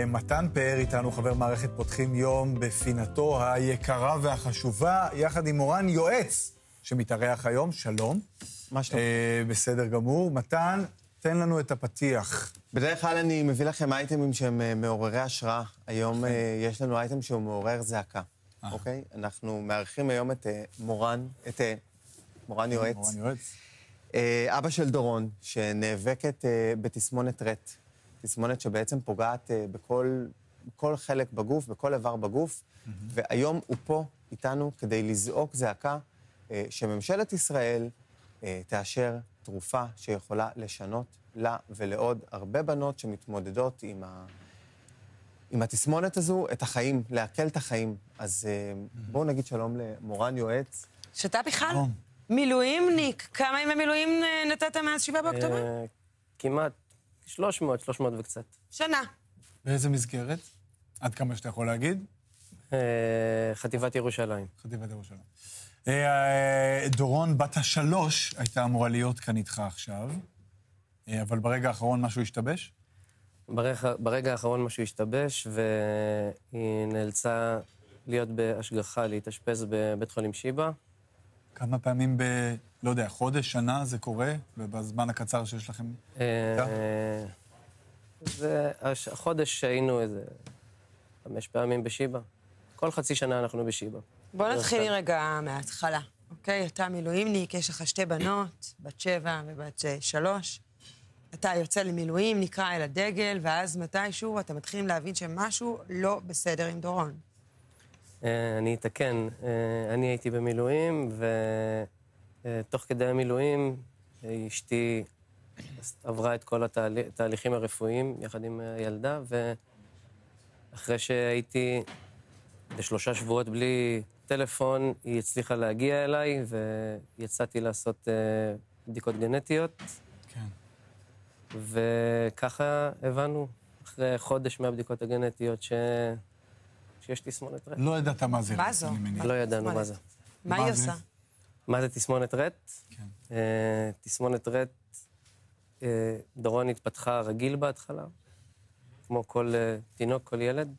מתן פאר איתנו, חבר מערכת פותחים יום בפינתו היקרה והחשובה, יחד עם מורן יועץ שמתארח היום. שלום. מה שלום? בסדר גמור. מתן, תן לנו את הפתיח. בדרך כלל אני מביא לכם אייטמים שהם מעוררי השראה. היום יש לנו אייטם שהוא מעורר זעקה. אוקיי? אנחנו מארחים היום את מורן יועץ. מורן יועץ. אבא של דורון, שנאבקת בתסמונת רט. תסמונת שבעצם פוגעת בכל חלק בגוף, בכל איבר בגוף, והיום הוא פה איתנו כדי לזעוק זעקה שממשלת ישראל תאשר תרופה שיכולה לשנות לה ולעוד הרבה בנות שמתמודדות עם התסמונת הזו, את החיים, להקל את החיים. אז בואו נגיד שלום למורן יועץ. שאתה בכלל מילואימניק. כמה ימי מילואים נתת מאז 7 באוקטובר? כמעט 300 וקצת. שנה. באיזה מסגרת? עד כמה שאתה יכול להגיד? חטיבת ירושלים. חטיבת ירושלים. דורון, בת ה3, הייתה אמורה להיות כאן איתך עכשיו, אבל ברגע האחרון משהו השתבש? ברגע האחרון משהו השתבש, והיא נאלצה להיות בהשגחה, להתאשפז בבית חולים שיבא. כמה פעמים לא יודע, חודש, שנה זה קורה, ובזמן הקצר שיש לכם? החודש היינו איזה 5 פעמים בשיבא. כל חצי שנה אנחנו בשיבא. בוא נתחיל רגע מההתחלה, אוקיי? אתה מילואימניק, יש לך 2 בנות, בת 7 ובת 3. אתה יוצא למילואים, נקרא אל הדגל, ואז מתישהו אתה מתחילים להבין שמשהו לא בסדר עם דורון. אני אתקן. אני הייתי במילואים, ותוך כדי המילואים אשתי עברה את כל התהליכים הרפואיים יחד עם הילדה, ואחרי שהייתי ב3 שבועות בלי טלפון, היא הצליחה להגיע אליי, ויצאתי לעשות בדיקות גנטיות. כן. וככה הבנו, אחרי חודש מהבדיקות הגנטיות, שיש תסמונת רט. לא ידעת מה זה. מה זו? לא ידענו מה זה. מה היא עושה? מה זה תסמונת רט? כן. תסמונת רט, דורון התפתחה רגיל בהתחלה, כמו כל תינוק, כל ילד,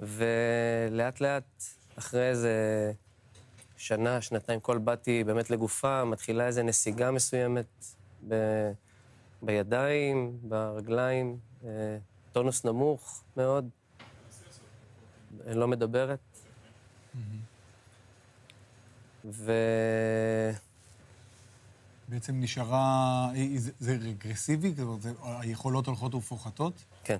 ולאט לאט, אחרי איזה שנה, שנתיים, כל באתי באמת לגופה, מתחילה איזו נסיגה מסוימת בידיים, ברגליים, טונוס נמוך מאוד, לא מדברת. בעצם נשארה, זה רגרסיבי? היכולות הולכות ופוחתות? כן.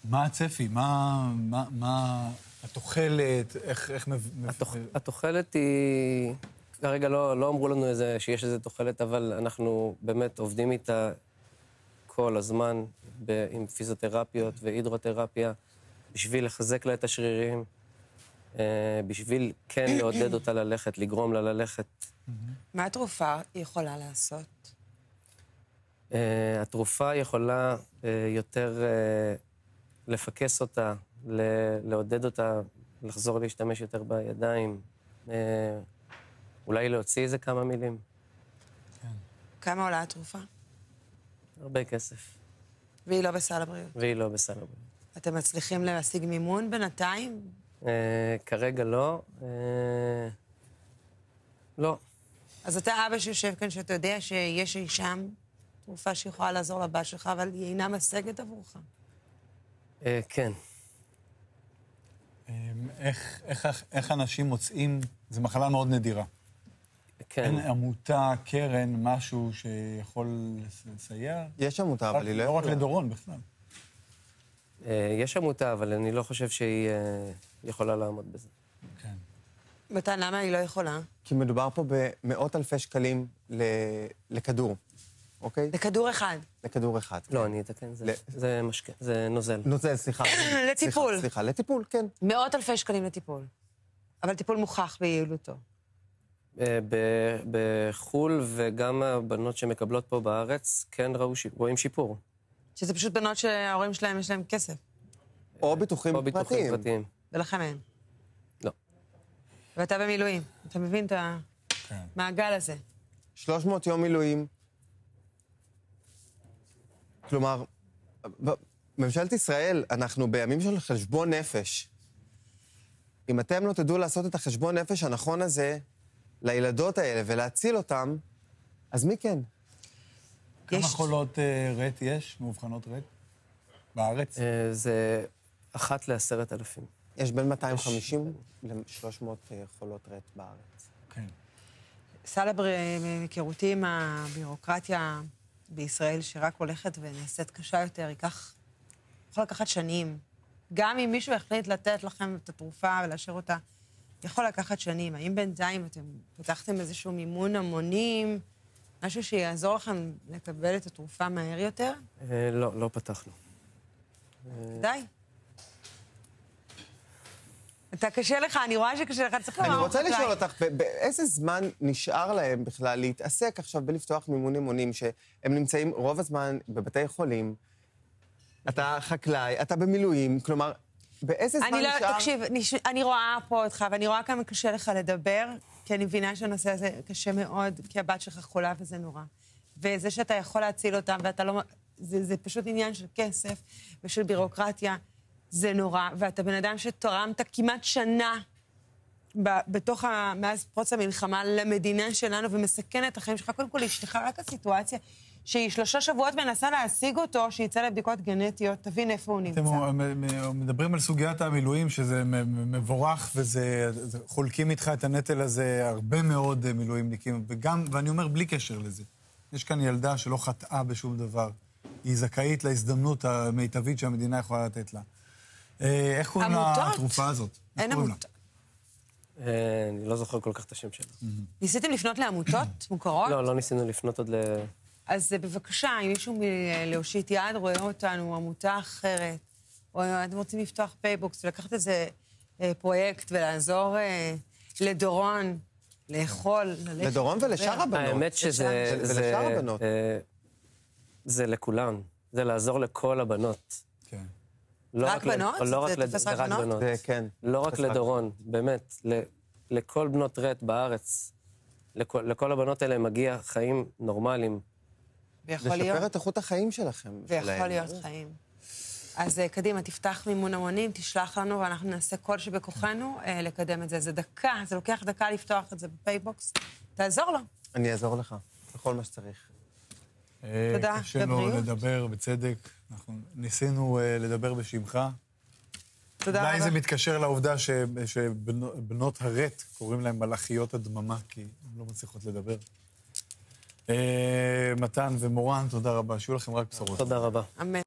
מה הצפי? מה התוחלת? איך התוחלת היא... כרגע לא אמרו לנו שיש איזו תוחלת, אבל אנחנו באמת עובדים איתה כל הזמן עם פיזיותרפיות והידרותרפיה, בשביל לחזק לה את השרירים, בשביל כן לעודד אותה ללכת, לגרום לה ללכת. מה התרופה יכולה לעשות? התרופה יכולה יותר לפקס אותה, לעודד אותה, לחזור להשתמש יותר בידיים, אולי להוציא איזה כמה מילים. כן. כמה עולה התרופה? הרבה כסף. והיא לא בסל הבריאות? והיא לא בסל הבריאות. אתם מצליחים להשיג מימון בינתיים? כרגע לא. לא. אז אתה אבא שיושב כאן, שאתה יודע שיש אי שם תרופה שיכולה לעזור לבת שלך, אבל היא אינה משגת עבורך. כן. איך אנשים מוצאים, זו מחלה מאוד נדירה. כן. אין עמותה, קרן, משהו שיכול לסייע? יש עמותה, אבל היא לא יכולה. לא רק לדורון בכלל. יש עמותה, אבל אני לא חושב שהיא יכולה לעמוד בזה. כן. מתן, למה היא לא יכולה? כי מדובר פה במאות אלפי שקלים לכדור, אוקיי? לכדור אחד. לכדור אחד. לא, אני אתקן, זה משקה, זה נוזל. נוזל, סליחה. לטיפול. סליחה, לטיפול, כן. מאות אלפי שקלים לטיפול. אבל טיפול מוכח ביעילותו. בחול וגם הבנות שמקבלות פה בארץ, כן רואים שיפור. שזה פשוט בנות שההורים שלהם יש להם כסף. או ביטוחים פרטיים. ולכם אין. לא. ואתה במילואים. אתה מבין את המעגל הזה. 300 יום מילואים. כלומר, ממשלת ישראל, אנחנו בימים של חשבון נפש. אם אתם לא תדעו לעשות את החשבון נפש הנכון הזה לילדות האלה ולהציל אותם, אז מי כן? כמה חולות רט יש, מאובחנות רט, בארץ? זה 1 ל10,000. יש בין 250 ל-300 חולות רט בארץ. כן. סלבר, מהיכרותי עם הבירוקרטיה בישראל, שרק הולכת ונעשית קשה יותר, יכול לקחת שנים. גם אם מישהו החליט לתת לכם את התרופה ולאשר אותה, יכול לקחת שנים. האם בינתיים אתם פתחתם איזשהו מימון המונים, משהו שיעזור לכם לקבל את התרופה מהר יותר? לא פתחנו. די. אתה קשה לך, אני רואה שקשה לך, צריך לומר. אני רוצה לשאול אותך, באיזה זמן נשאר להם בכלל להתעסק עכשיו בלפתוח מימונים מונים, שהם נמצאים רוב הזמן בבתי חולים, אתה חקלאי, אתה במילואים, כלומר, באיזה זמן נשאר? תקשיב, אני רואה פה אותך, ואני רואה כמה קשה לך לדבר, כי אני מבינה שהנושא הזה קשה מאוד, כי הבת שלך חולה וזה נורא. וזה שאתה יכול להציל אותם, ואתה לא... זה פשוט עניין של כסף ושל בירוקרטיה. זה נורא, ואתה בן אדם שתרמת כמעט שנה מאז פרוץ המלחמה למדינה שלנו, ומסכן את החיים שלך. קודם כל, אשתך רק הסיטואציה שהיא 3 שבועות מנסה להשיג אותו, שיצא לבדיקות גנטיות, תבין איפה הוא נמצא. אתם מדברים על סוגיית המילואים, שזה מבורך, חולקים איתך את הנטל הזה הרבה מאוד מילואימניקים, ואני אומר בלי קשר לזה. יש כאן ילדה שלא חטאה בשום דבר. היא זכאית להזדמנות המיטבית שהמדינה יכולה לתת לה. איך קוראים לתרופה הזאת? אין עמותות. אני לא זוכר כל כך את השם שלה. ניסיתם לפנות לעמותות מוכרות? לא ניסינו לפנות עוד אז בבקשה, אם מישהו מלהושיט יד רואה אותנו, עמותה אחרת, או אתם רוצים לפתוח פייבוקס ולקחת איזה פרויקט ולעזור לדורון, לאכול, ללכת. לדורון ולשאר הבנות. האמת שזה לכולן. זה לעזור לכל הבנות. כן. רק בנות? זה תופס רק בנות. כן. לא רק לדורון, באמת. לכל בנות רט בארץ, לכל הבנות האלה מגיע חיים נורמליים. לשפר את איכות החיים שלכם. ויכול להיות חיים. אז קדימה, תפתח מימון המונים, תשלח לנו, ואנחנו נעשה כל שבכוחנו לקדם את זה. זה דקה, זה לוקח דקה לפתוח את זה בפייבוקס. תעזור לו. אני אעזור לך, בכל מה שצריך. תודה, קשה לו לדבר בצדק. אנחנו ניסינו לדבר בשמך. תודה רבה. אולי זה מתקשר לעובדה שבנות הרט קוראים להם מלאכיות הדממה, כי הן לא מצליחות לדבר. מתן ומורן, תודה רבה. שיהיו לכם רק בשורות. תודה רבה. אמן.